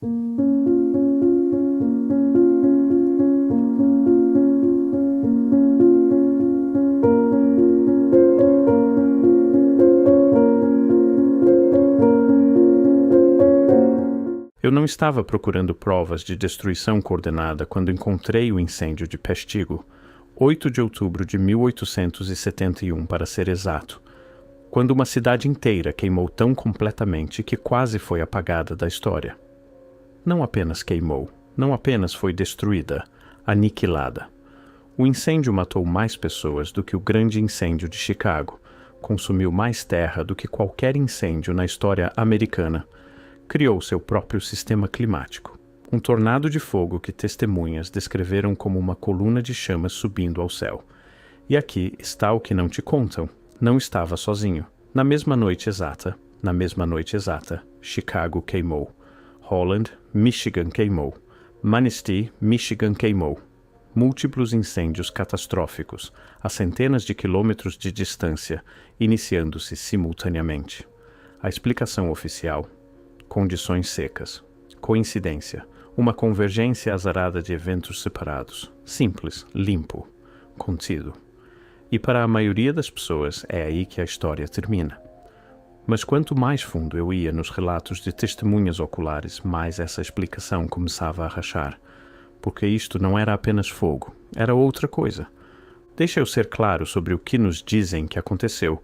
Eu não estava procurando provas de destruição coordenada quando encontrei o incêndio de Peshtigo, 8 de outubro de 1871, para ser exato, quando uma cidade inteira queimou tão completamente que quase foi apagada da história. Não apenas queimou, não apenas foi destruída, aniquilada. O incêndio matou mais pessoas do que o grande incêndio de Chicago, consumiu mais terra do que qualquer incêndio na história americana, criou seu próprio sistema climático, um tornado de fogo que testemunhas descreveram como uma coluna de chamas subindo ao céu. E aqui está o que não te contam. Não estava sozinho. Na mesma noite exata, Chicago queimou. Holland, Michigan queimou. Manistee, Michigan queimou. Múltiplos incêndios catastróficos, a centenas de quilômetros de distância, iniciando-se simultaneamente. A explicação oficial: condições secas. Coincidência. Uma convergência azarada de eventos separados. Simples, limpo, contido. E para a maioria das pessoas é aí que a história termina. Mas quanto mais fundo eu ia nos relatos de testemunhas oculares, mais essa explicação começava a rachar. Porque isto não era apenas fogo, era outra coisa. Deixa eu ser claro sobre o que nos dizem que aconteceu.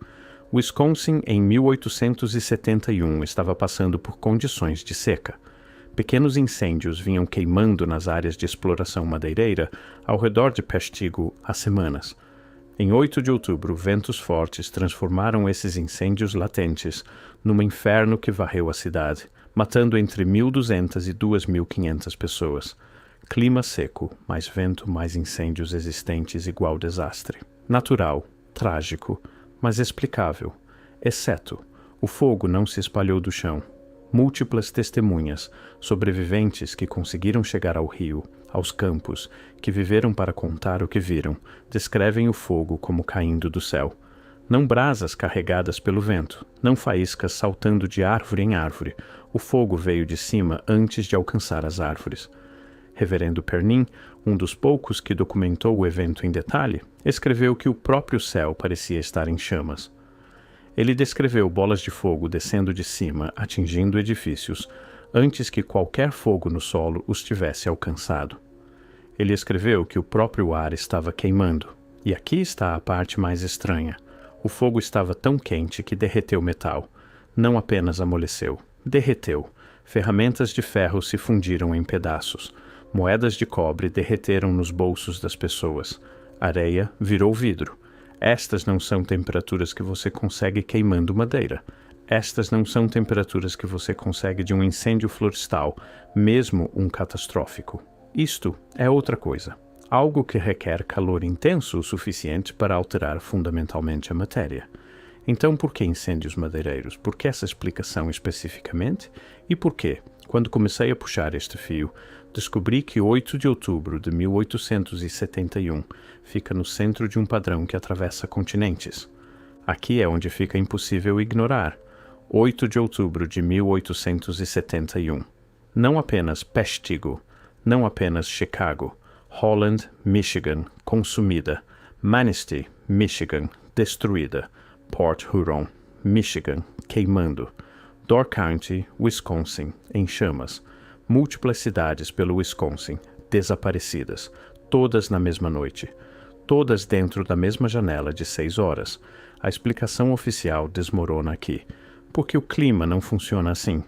Wisconsin, em 1871, estava passando por condições de seca. Pequenos incêndios vinham queimando nas áreas de exploração madeireira ao redor de Peshtigo há semanas. Em 8 de outubro, ventos fortes transformaram esses incêndios latentes num inferno que varreu a cidade, matando entre 1.200 e 2.500 pessoas. Clima seco, mais vento, mais incêndios existentes, igual desastre. Natural, trágico, mas explicável, exceto o fogo não se espalhou do chão. Múltiplas testemunhas, sobreviventes que conseguiram chegar ao rio, aos campos, que viveram para contar o que viram, descrevem o fogo como caindo do céu. Não brasas carregadas pelo vento, não faíscas saltando de árvore em árvore. O fogo veio de cima antes de alcançar as árvores. Reverendo Pernin, um dos poucos que documentou o evento em detalhe, escreveu que o próprio céu parecia estar em chamas. Ele descreveu bolas de fogo descendo de cima, atingindo edifícios, antes que qualquer fogo no solo os tivesse alcançado. Ele escreveu que o próprio ar estava queimando. E aqui está a parte mais estranha. O fogo estava tão quente que derreteu metal. Não apenas amoleceu, derreteu. Ferramentas de ferro se fundiram em pedaços. Moedas de cobre derreteram nos bolsos das pessoas. Areia virou vidro. Estas não são temperaturas que você consegue queimando madeira. Estas não são temperaturas que você consegue de um incêndio florestal, mesmo um catastrófico. Isto é outra coisa. Algo que requer calor intenso o suficiente para alterar fundamentalmente a matéria. Então, por que incêndios madeireiros? Por que essa explicação especificamente? E por que, quando comecei a puxar este fio, descobri que 8 de outubro de 1871 fica no centro de um padrão que atravessa continentes. Aqui é onde fica impossível ignorar. 8 de outubro de 1871. Não apenas Peshtigo, não apenas Chicago, Holland, Michigan, consumida, Manistee, Michigan, destruída, Port Huron, Michigan, queimando, Door County, Wisconsin, em chamas, múltiplas cidades pelo Wisconsin, desaparecidas, todas na mesma noite, todas dentro da mesma janela de 6 horas. A explicação oficial desmorona aqui, porque o clima não funciona assim.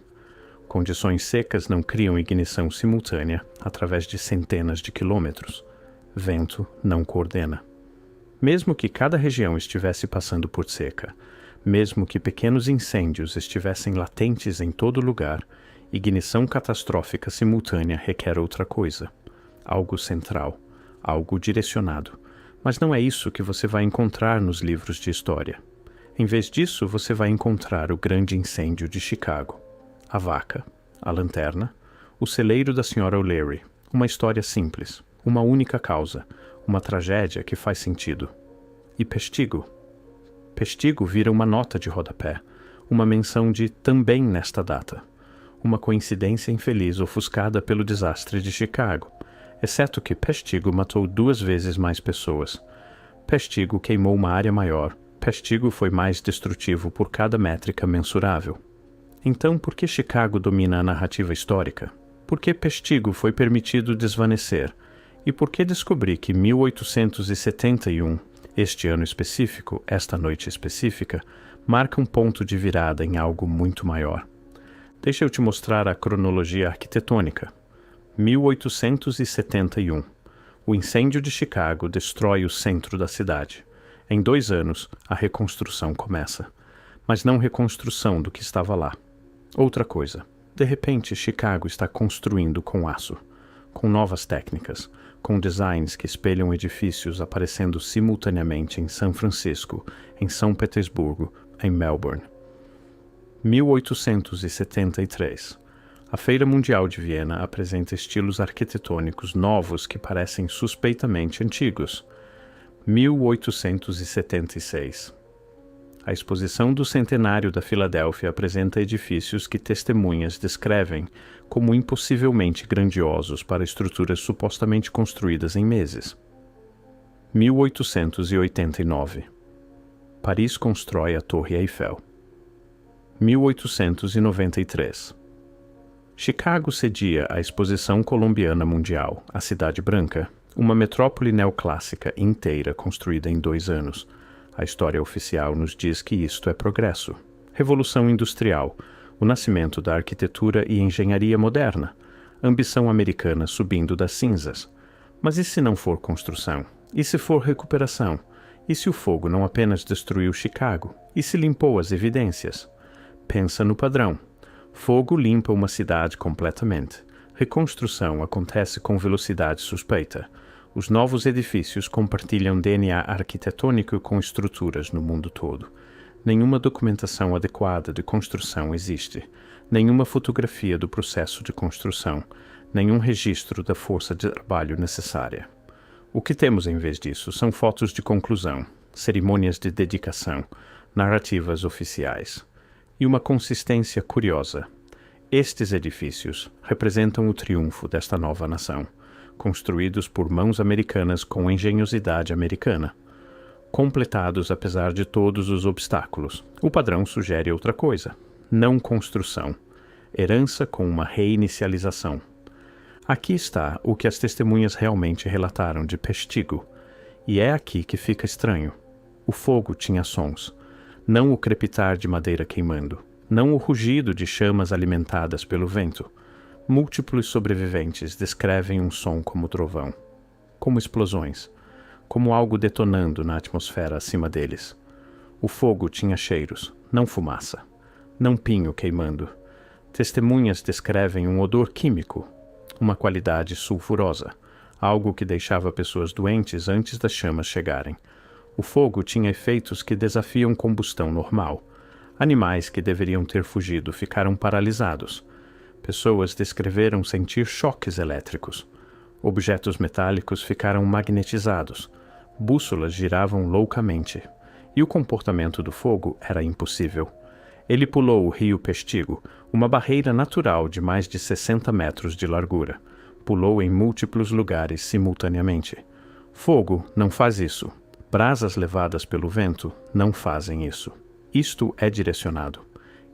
Condições secas não criam ignição simultânea através de centenas de quilômetros. Vento não coordena. Mesmo que cada região estivesse passando por seca, mesmo que pequenos incêndios estivessem latentes em todo lugar, ignição catastrófica simultânea requer outra coisa. Algo central, algo direcionado. Mas não é isso que você vai encontrar nos livros de história. Em vez disso, você vai encontrar o grande incêndio de Chicago. A vaca, a lanterna, o celeiro da Sra. O'Leary. Uma história simples, uma única causa, uma tragédia que faz sentido. E Peshtigo? Peshtigo vira uma nota de rodapé, uma menção de também nesta data. uma coincidência infeliz ofuscada pelo desastre de Chicago, exceto que Peshtigo matou 2 vezes mais pessoas. Peshtigo queimou uma área maior. Peshtigo foi mais destrutivo por cada métrica mensurável. Então, por que Chicago domina a narrativa histórica? Por que Peshtigo foi permitido desvanecer? E por que descobri que 1871, este ano específico, esta noite específica, marca um ponto de virada em algo muito maior? Deixa eu te mostrar a cronologia arquitetônica. 1871. O incêndio de Chicago destrói o centro da cidade. Em 2 anos, a reconstrução começa. Mas não reconstrução do que estava lá. Outra coisa. De repente, Chicago está construindo com aço, com novas técnicas, com designs que espelham edifícios aparecendo simultaneamente em São Francisco, em São Petersburgo, em Melbourne. 1873. A Feira Mundial de Viena apresenta estilos arquitetônicos novos que parecem suspeitamente antigos. 1876. A exposição do centenário da Filadélfia apresenta edifícios que testemunhas descrevem como impossivelmente grandiosos para estruturas supostamente construídas em meses. 1889. Paris constrói a Torre Eiffel. 1893. Chicago cedia a Exposição Colombiana Mundial, a Cidade Branca, uma metrópole neoclássica inteira construída em 2 anos. A história oficial nos diz que isto é progresso. Revolução Industrial, o nascimento da arquitetura e engenharia moderna, ambição americana subindo das cinzas. Mas e se não for construção? E se for recuperação? E se o fogo não apenas destruiu Chicago? E se limpou as evidências? Pensa no padrão. Fogo limpa uma cidade completamente. Reconstrução acontece com velocidade suspeita. Os novos edifícios compartilham DNA arquitetônico com estruturas no mundo todo. Nenhuma documentação adequada de construção existe. Nenhuma fotografia do processo de construção. Nenhum registro da força de trabalho necessária. O que temos em vez disso são fotos de conclusão, cerimônias de dedicação, narrativas oficiais. E uma consistência curiosa. Estes edifícios representam o triunfo desta nova nação, construídos por mãos americanas com engenhosidade americana, completados apesar de todos os obstáculos. O padrão sugere outra coisa: não construção, herança com uma reinicialização. Aqui está o que as testemunhas realmente relataram de Peshtigo, e é aqui que fica estranho. O fogo tinha sons, não o crepitar de madeira queimando, não o rugido de chamas alimentadas pelo vento. Múltiplos sobreviventes descrevem um som como trovão, como explosões, como algo detonando na atmosfera acima deles. O fogo tinha cheiros, não fumaça, não pinho queimando. Testemunhas descrevem um odor químico, uma qualidade sulfurosa, algo que deixava pessoas doentes antes das chamas chegarem. O fogo tinha efeitos que desafiam combustão normal. Animais que deveriam ter fugido ficaram paralisados. Pessoas descreveram sentir choques elétricos. Objetos metálicos ficaram magnetizados. Bússolas giravam loucamente. E o comportamento do fogo era impossível. Ele pulou o rio Peshtigo, uma barreira natural de mais de 60 metros de largura. Pulou em múltiplos lugares simultaneamente. Fogo não faz isso. Brasas levadas pelo vento não fazem isso. Isto é direcionado.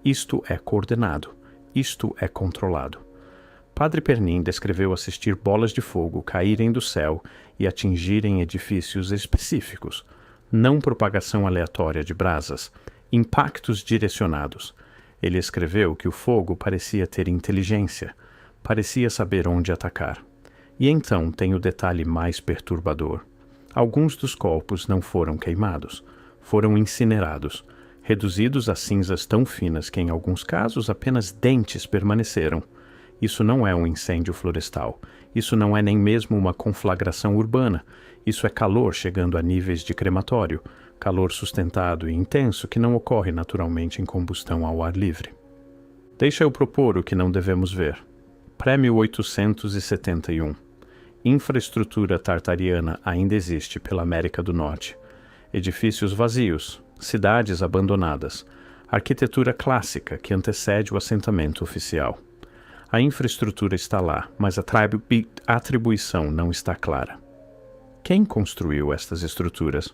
Isto é coordenado. Isto é controlado. Padre Pernin descreveu assistir bolas de fogo caírem do céu e atingirem edifícios específicos. Não propagação aleatória de brasas, impactos direcionados. Ele escreveu que o fogo parecia ter inteligência, parecia saber onde atacar. E então tem o detalhe mais perturbador. Alguns dos corpos não foram queimados, foram incinerados, reduzidos a cinzas tão finas que em alguns casos apenas dentes permaneceram. Isso não é um incêndio florestal, isso não é nem mesmo uma conflagração urbana, isso é calor chegando a níveis de crematório, calor sustentado e intenso que não ocorre naturalmente em combustão ao ar livre. Deixa eu propor o que não devemos ver. Pré-1871. Infraestrutura tartariana ainda existe pela América do Norte. Edifícios vazios, cidades abandonadas, arquitetura clássica que antecede o assentamento oficial. A infraestrutura está lá, mas a atribuição não está clara. Quem construiu estas estruturas?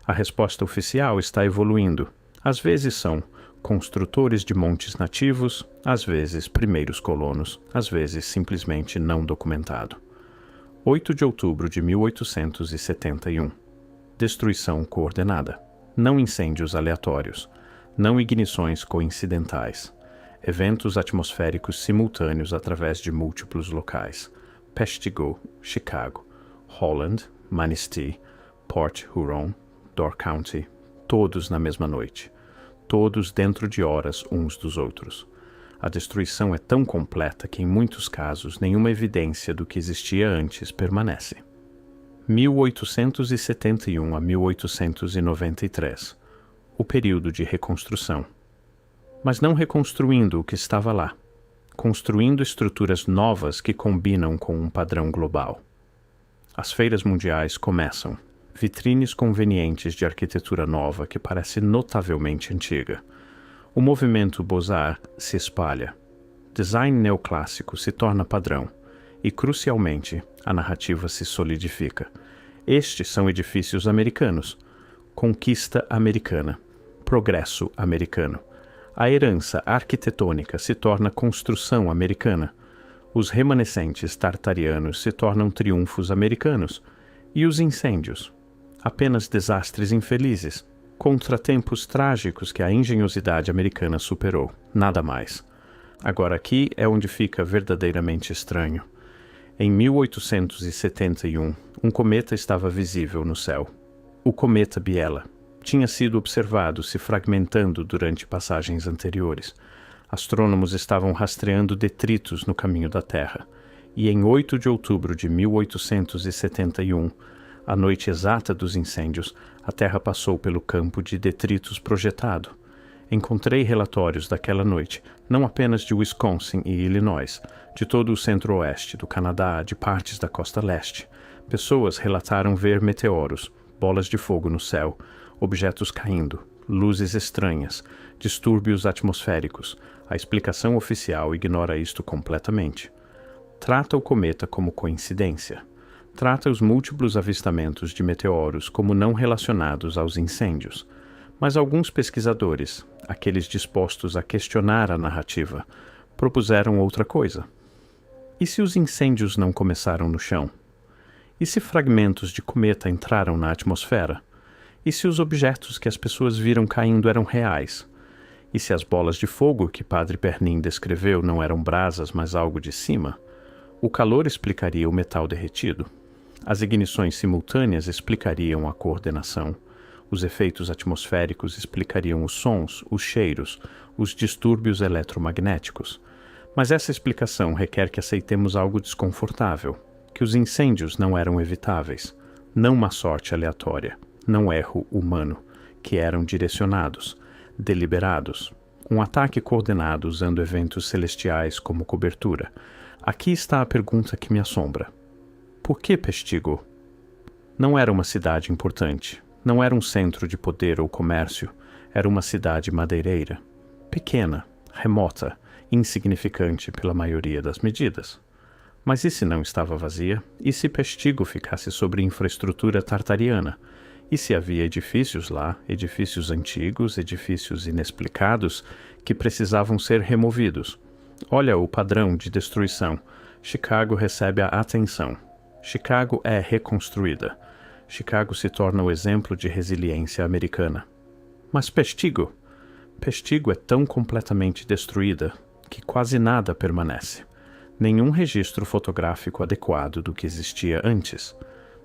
A resposta oficial está evoluindo. Às vezes são construtores de montes nativos, às vezes primeiros colonos, às vezes simplesmente não documentado. 8 de outubro de 1871. Destruição coordenada. Não incêndios aleatórios. Não ignições coincidentais. Eventos atmosféricos simultâneos através de múltiplos locais. Peshtigo, Chicago, Holland, Manistee, Port Huron, Door County, todos na mesma noite. Todos dentro de horas uns dos outros. A destruição é tão completa que, em muitos casos, nenhuma evidência do que existia antes permanece. 1871 a 1893. O período de reconstrução. Mas não reconstruindo o que estava lá, construindo estruturas novas que combinam com um padrão global. As feiras mundiais começam. Vitrines convenientes de arquitetura nova que parece notavelmente antiga. O movimento Beaux-Arts se espalha. Design neoclássico se torna padrão. E, crucialmente, a narrativa se solidifica. Estes são edifícios americanos. Conquista americana. Progresso americano. A herança arquitetônica se torna construção americana. Os remanescentes tartarianos se tornam triunfos americanos. E os incêndios? Apenas desastres infelizes, contratempos trágicos que a engenhosidade americana superou, nada mais. Agora aqui é onde fica verdadeiramente estranho. Em 1871, um cometa estava visível no céu. O cometa Biela tinha sido observado se fragmentando durante passagens anteriores. Astrônomos estavam rastreando detritos no caminho da Terra. E em 8 de outubro de 1871, a noite exata dos incêndios, a Terra passou pelo campo de detritos projetado. Encontrei relatórios daquela noite, não apenas de Wisconsin e Illinois, de todo o centro-oeste do Canadá, de partes da costa leste. Pessoas relataram ver meteoros, bolas de fogo no céu, objetos caindo, luzes estranhas, distúrbios atmosféricos. A explicação oficial ignora isto completamente. Trata o cometa como coincidência. Trata os múltiplos avistamentos de meteoros como não relacionados aos incêndios. Mas alguns pesquisadores, aqueles dispostos a questionar a narrativa, propuseram outra coisa. E se os incêndios não começaram no chão? E se fragmentos de cometa entraram na atmosfera? E se os objetos que as pessoas viram caindo eram reais? E se as bolas de fogo que Padre Pernin descreveu não eram brasas, mas algo de cima? O calor explicaria o metal derretido. As ignições simultâneas explicariam a coordenação. Os efeitos atmosféricos explicariam os sons, os cheiros, os distúrbios eletromagnéticos. Mas essa explicação requer que aceitemos algo desconfortável, que os incêndios não eram evitáveis, não uma sorte aleatória, não erro humano, que eram direcionados, deliberados, um ataque coordenado usando eventos celestiais como cobertura. Aqui está a pergunta que me assombra. Por que Peshtigo? Não era uma cidade importante, não era um centro de poder ou comércio, era uma cidade madeireira, pequena, remota, insignificante pela maioria das medidas. Mas e se não estava vazia? E se Peshtigo ficasse sobre infraestrutura tartariana? E se havia edifícios lá, edifícios antigos, edifícios inexplicados, que precisavam ser removidos? Olha o padrão de destruição. Chicago recebe a atenção. Chicago é reconstruída. Chicago se torna o exemplo de resiliência americana. Mas Peshtigo? Peshtigo é tão completamente destruída que quase nada permanece. Nenhum registro fotográfico adequado do que existia antes.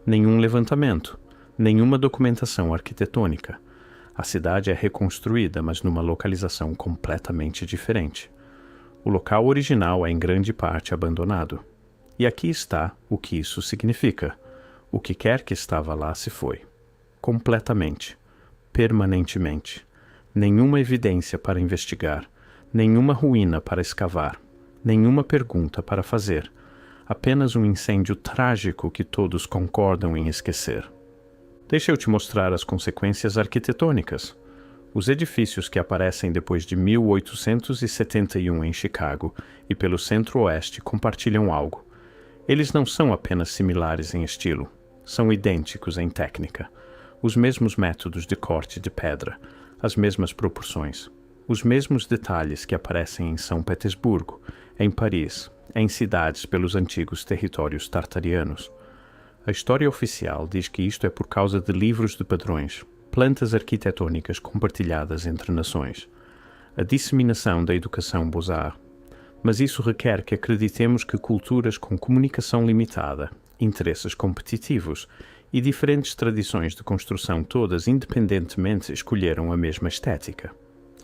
Nenhum levantamento. Nenhuma documentação arquitetônica. A cidade é reconstruída, mas numa localização completamente diferente. O local original é em grande parte abandonado. E aqui está o que isso significa. O que quer que estava lá se foi. Completamente. Permanentemente. Nenhuma evidência para investigar. Nenhuma ruína para escavar. Nenhuma pergunta para fazer. Apenas um incêndio trágico que todos concordam em esquecer. Deixa eu te mostrar as consequências arquitetônicas. Os edifícios que aparecem depois de 1871 em Chicago e pelo centro-oeste compartilham algo. Eles não são apenas similares em estilo, são idênticos em técnica. Os mesmos métodos de corte de pedra, as mesmas proporções, os mesmos detalhes que aparecem em São Petersburgo, em Paris, em cidades pelos antigos territórios tartarianos. A história oficial diz que isto é por causa de livros de padrões, plantas arquitetônicas compartilhadas entre nações, a disseminação da educação Beaux-Arts. Mas isso requer que acreditemos que culturas com comunicação limitada, interesses competitivos e diferentes tradições de construção todas independentemente escolheram a mesma estética,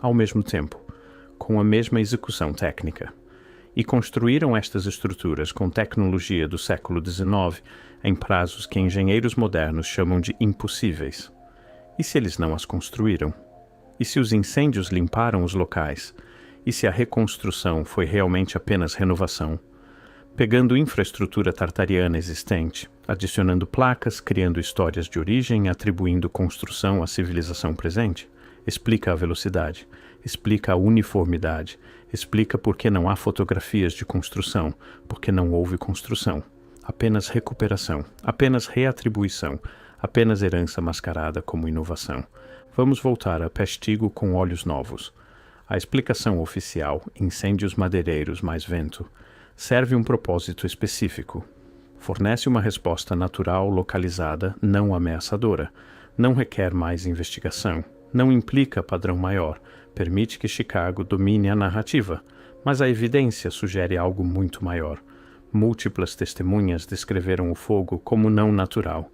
ao mesmo tempo, com a mesma execução técnica, e construíram estas estruturas com tecnologia do século XIX em prazos que engenheiros modernos chamam de impossíveis. E se eles não as construíram? E se os incêndios limparam os locais? E se a reconstrução foi realmente apenas renovação? Pegando infraestrutura tartariana existente, adicionando placas, criando histórias de origem, atribuindo construção à civilização presente? Explica a velocidade, explica a uniformidade, explica por que não há fotografias de construção, porque não houve construção. Apenas recuperação, apenas reatribuição, apenas herança mascarada como inovação. Vamos voltar a Peshtigo com olhos novos. A explicação oficial, incêndios madeireiros mais vento, serve um propósito específico. Fornece uma resposta natural, localizada, não ameaçadora. Não requer mais investigação. Não implica padrão maior. Permite que Chicago domine a narrativa. Mas a evidência sugere algo muito maior. Múltiplas testemunhas descreveram o fogo como não natural.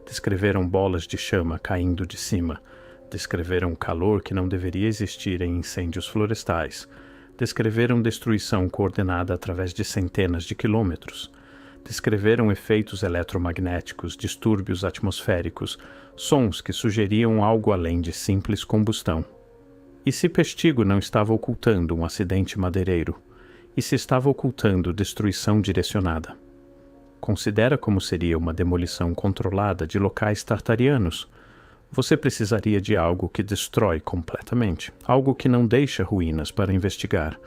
Descreveram bolas de chama caindo de cima. Descreveram calor que não deveria existir em incêndios florestais. Descreveram destruição coordenada através de centenas de quilômetros. Descreveram efeitos eletromagnéticos, distúrbios atmosféricos, sons que sugeriam algo além de simples combustão. E se Peshtigo não estava ocultando um acidente madeireiro? E se estava ocultando destruição direcionada? Considera como seria uma demolição controlada de locais tartarianos. Você precisaria de algo que destrói completamente, algo que não deixa ruínas para investigar,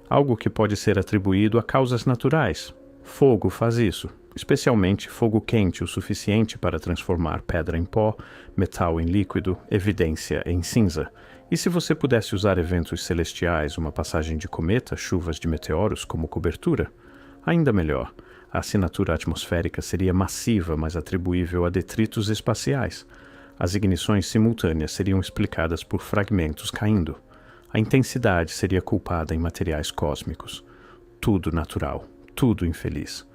algo que pode ser atribuído a causas naturais. Fogo faz isso, especialmente fogo quente o suficiente para transformar pedra em pó, metal em líquido, evidência em cinza. E se você pudesse usar eventos celestiais, uma passagem de cometa, chuvas de meteoros como cobertura? Ainda melhor. A assinatura atmosférica seria massiva, mas atribuível a detritos espaciais. As ignições simultâneas seriam explicadas por fragmentos caindo. A intensidade seria culpada em materiais cósmicos. Tudo natural, tudo infeliz.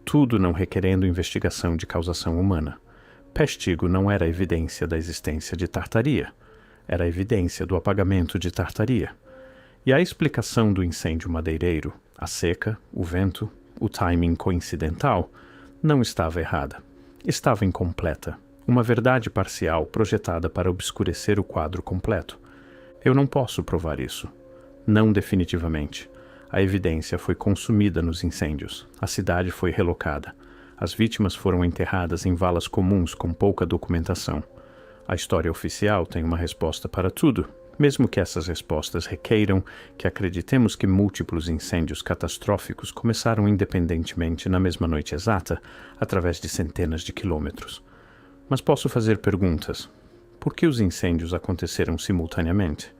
Tudo não requerendo investigação de causação humana. Peshtigo não era evidência da existência de Tartaria. Era evidência do apagamento de Tartaria. E a explicação do incêndio madeireiro, a seca, o vento, o timing coincidental, não estava errada. Estava incompleta. Uma verdade parcial projetada para obscurecer o quadro completo. Eu não posso provar isso. Não definitivamente. A evidência foi consumida nos incêndios. A cidade foi relocada. As vítimas foram enterradas em valas comuns com pouca documentação. A história oficial tem uma resposta para tudo, mesmo que essas respostas requeiram que acreditemos que múltiplos incêndios catastróficos começaram independentemente na mesma noite exata, através de centenas de quilômetros. Mas posso fazer perguntas. Por que os incêndios aconteceram simultaneamente?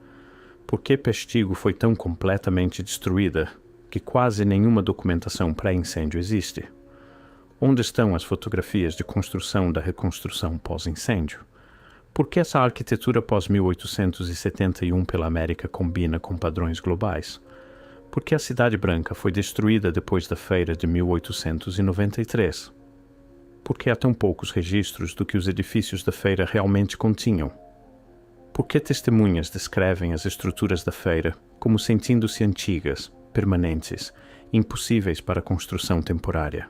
Por que Peshtigo foi tão completamente destruída que quase nenhuma documentação pré-incêndio existe? Onde estão as fotografias de construção da reconstrução pós-incêndio? Por que essa arquitetura pós-1871 pela América combina com padrões globais? Por que a Cidade Branca foi destruída depois da feira de 1893? Por que há tão poucos registros do que os edifícios da feira realmente continham? Por que testemunhas descrevem as estruturas da feira como sentindo-se antigas, permanentes, impossíveis para construção temporária?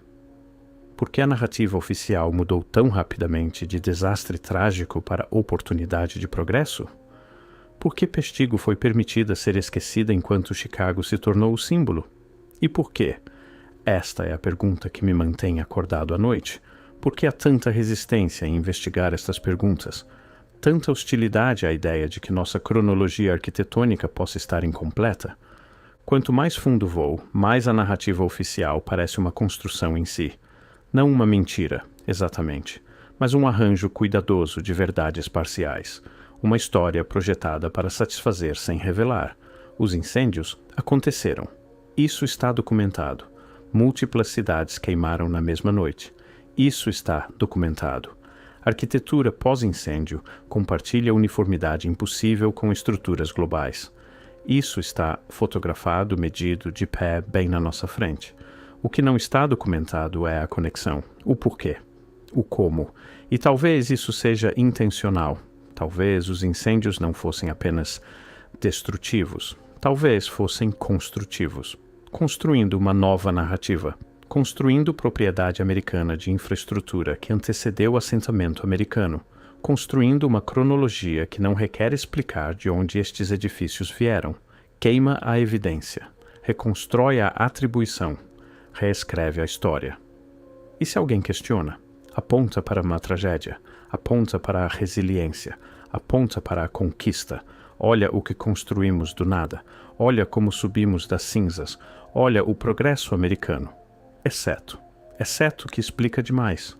Por que a narrativa oficial mudou tão rapidamente de desastre trágico para oportunidade de progresso? Por que Peshtigo foi permitida ser esquecida enquanto Chicago se tornou o símbolo? E por quê? Esta é a pergunta que me mantém acordado à noite. Por que há tanta resistência em investigar estas perguntas? tanta hostilidade à ideia de que nossa cronologia arquitetônica possa estar incompleta? Quanto mais fundo vou, mais a narrativa oficial parece uma construção em si. Não uma mentira, exatamente, mas um arranjo cuidadoso de verdades parciais. Uma história projetada para satisfazer sem revelar. Os incêndios aconteceram. Isso está documentado. Múltiplas cidades queimaram na mesma noite. Isso está documentado. Arquitetura pós-incêndio compartilha uniformidade impossível com estruturas globais. Isso está fotografado, medido, de pé, bem na nossa frente. O que não está documentado é a conexão, o porquê, o como. E talvez isso seja intencional. Talvez os incêndios não fossem apenas destrutivos. Talvez fossem construtivos. Construindo uma nova narrativa. Construindo propriedade americana de infraestrutura que antecedeu o assentamento americano, construindo uma cronologia que não requer explicar de onde estes edifícios vieram, queima a evidência, reconstrói a atribuição, reescreve a história. E se alguém questiona? Aponta para uma tragédia, aponta para a resiliência, aponta para a conquista, olha o que construímos do nada, olha como subimos das cinzas, olha o progresso americano. Exceto que explica demais.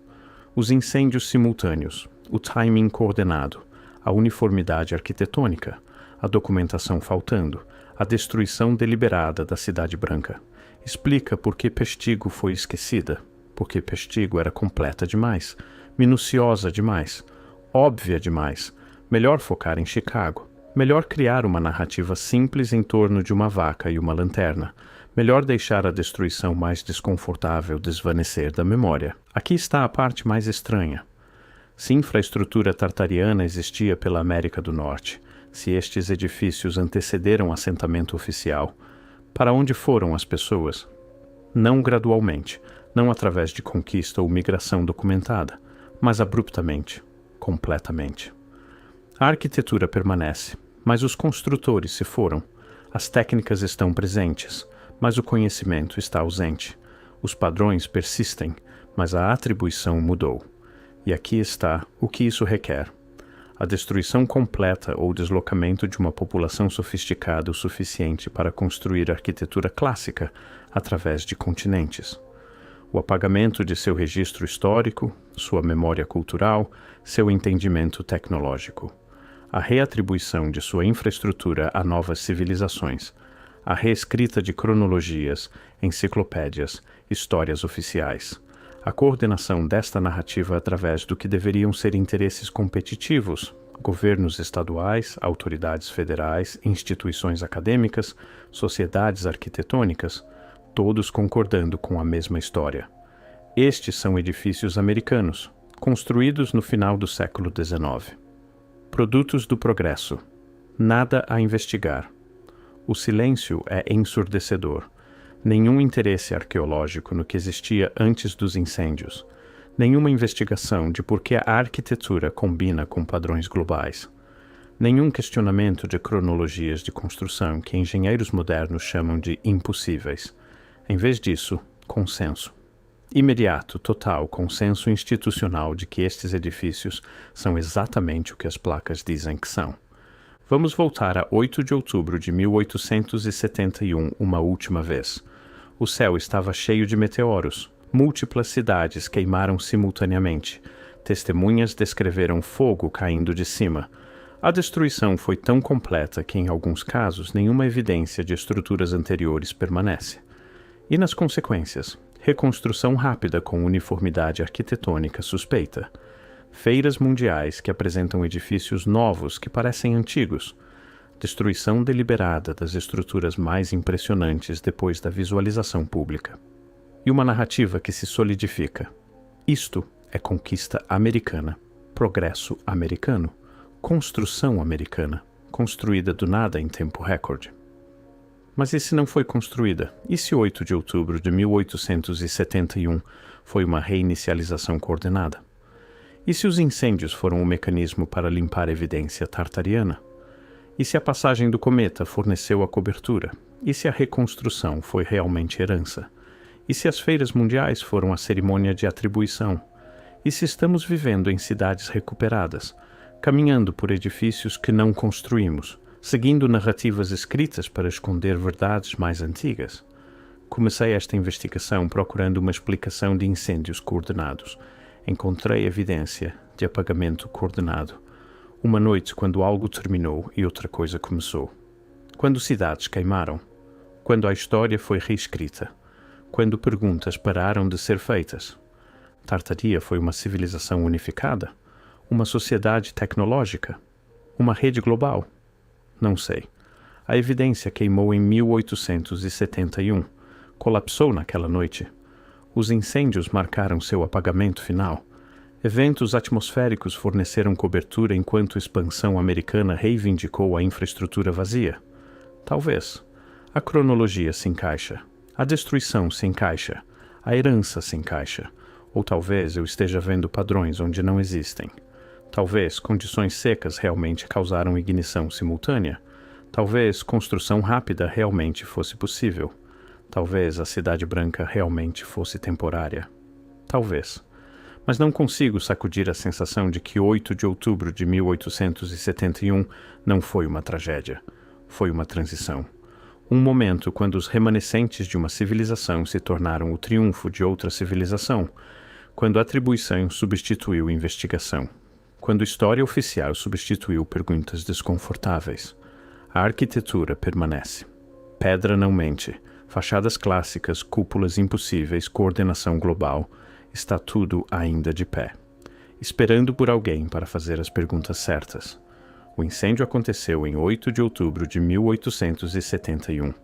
Os incêndios simultâneos, o timing coordenado, a uniformidade arquitetônica, a documentação faltando, a destruição deliberada da Cidade Branca. Explica por que Peshtigo foi esquecida, porque Peshtigo era completa demais, minuciosa demais, óbvia demais. Melhor focar em Chicago. Melhor criar uma narrativa simples em torno de uma vaca e uma lanterna. Melhor deixar a destruição mais desconfortável desvanecer da memória. Aqui está a parte mais estranha. Se infraestrutura tartariana existia pela América do Norte, se estes edifícios antecederam assentamento oficial, para onde foram as pessoas? Não gradualmente, não através de conquista ou migração documentada, mas abruptamente, completamente. A arquitetura permanece, mas os construtores se foram. As técnicas estão presentes, mas o conhecimento está ausente. Os padrões persistem, mas a atribuição mudou. E aqui está o que isso requer. A destruição completa ou deslocamento de uma população sofisticada o suficiente para construir arquitetura clássica através de continentes. O apagamento de seu registro histórico, sua memória cultural, seu entendimento tecnológico. A reatribuição de sua infraestrutura a novas civilizações. A reescrita de cronologias, enciclopédias, histórias oficiais. A coordenação desta narrativa através do que deveriam ser interesses competitivos, governos estaduais, autoridades federais, instituições acadêmicas, sociedades arquitetônicas, todos concordando com a mesma história. Estes são edifícios americanos, construídos no final do século XIX. Produtos do progresso. Nada a investigar. O silêncio é ensurdecedor. Nenhum interesse arqueológico no que existia antes dos incêndios. Nenhuma investigação de por que a arquitetura combina com padrões globais. Nenhum questionamento de cronologias de construção que engenheiros modernos chamam de impossíveis. Em vez disso, consenso. Imediato, total consenso institucional de que estes edifícios são exatamente o que as placas dizem que são. Vamos voltar a 8 de outubro de 1871 uma última vez. O céu estava cheio de meteoros. Múltiplas cidades queimaram simultaneamente. Testemunhas descreveram fogo caindo de cima. A destruição foi tão completa que, em alguns casos, nenhuma evidência de estruturas anteriores permanece. E nas consequências? Reconstrução rápida com uniformidade arquitetônica suspeita. Feiras mundiais que apresentam edifícios novos que parecem antigos. Destruição deliberada das estruturas mais impressionantes depois da visualização pública. E uma narrativa que se solidifica. Isto é conquista americana, progresso americano, construção americana, construída do nada em tempo recorde. Mas e se não foi construída? E se 8 de outubro de 1871 foi uma reinicialização coordenada? E se os incêndios foram um mecanismo para limpar a evidência tartariana? E se a passagem do cometa forneceu a cobertura? E se a reconstrução foi realmente herança? E se as feiras mundiais foram a cerimônia de atribuição? E se estamos vivendo em cidades recuperadas, caminhando por edifícios que não construímos, seguindo narrativas escritas para esconder verdades mais antigas. Comecei esta investigação procurando uma explicação de incêndios coordenados. Encontrei evidência de apagamento coordenado. Uma noite quando algo terminou e outra coisa começou. Quando cidades queimaram. Quando a história foi reescrita. Quando perguntas pararam de ser feitas. Tartaria foi uma civilização unificada? Uma sociedade tecnológica? Uma rede global? Não sei. A evidência queimou em 1871. Colapsou naquela noite. Os incêndios marcaram seu apagamento final. Eventos atmosféricos forneceram cobertura enquanto a expansão americana reivindicou a infraestrutura vazia. Talvez. A cronologia se encaixa. A destruição se encaixa. A herança se encaixa. Ou talvez eu esteja vendo padrões onde não existem. Talvez condições secas realmente causaram ignição simultânea. Talvez construção rápida realmente fosse possível. Talvez a Cidade Branca realmente fosse temporária. Talvez. Mas não consigo sacudir a sensação de que 8 de outubro de 1871 não foi uma tragédia. Foi uma transição. Um momento quando os remanescentes de uma civilização se tornaram o triunfo de outra civilização. Quando a atribuição substituiu investigação. Quando história oficial substituiu perguntas desconfortáveis. A arquitetura permanece. Pedra não mente. Fachadas clássicas, cúpulas impossíveis, coordenação global. Está tudo ainda de pé. Esperando por alguém para fazer as perguntas certas. O incêndio aconteceu em 8 de outubro de 1871.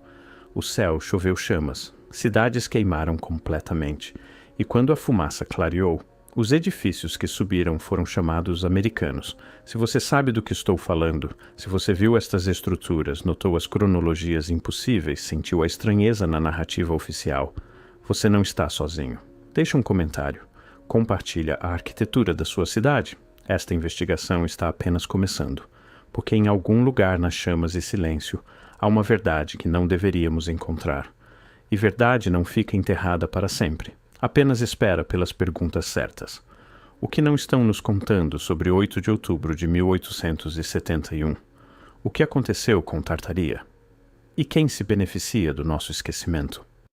O céu choveu chamas. Cidades queimaram completamente. E quando a fumaça clareou, os edifícios que subiram foram chamados americanos. Se você sabe do que estou falando, se você viu estas estruturas, notou as cronologias impossíveis, sentiu a estranheza na narrativa oficial, você não está sozinho. Deixe um comentário. Compartilha a arquitetura da sua cidade. Esta investigação está apenas começando, porque em algum lugar nas chamas e silêncio há uma verdade que não deveríamos encontrar. E verdade não fica enterrada para sempre. Apenas espera pelas perguntas certas. O que não estão nos contando sobre 8 de outubro de 1871? O que aconteceu com Tartaria? E quem se beneficia do nosso esquecimento?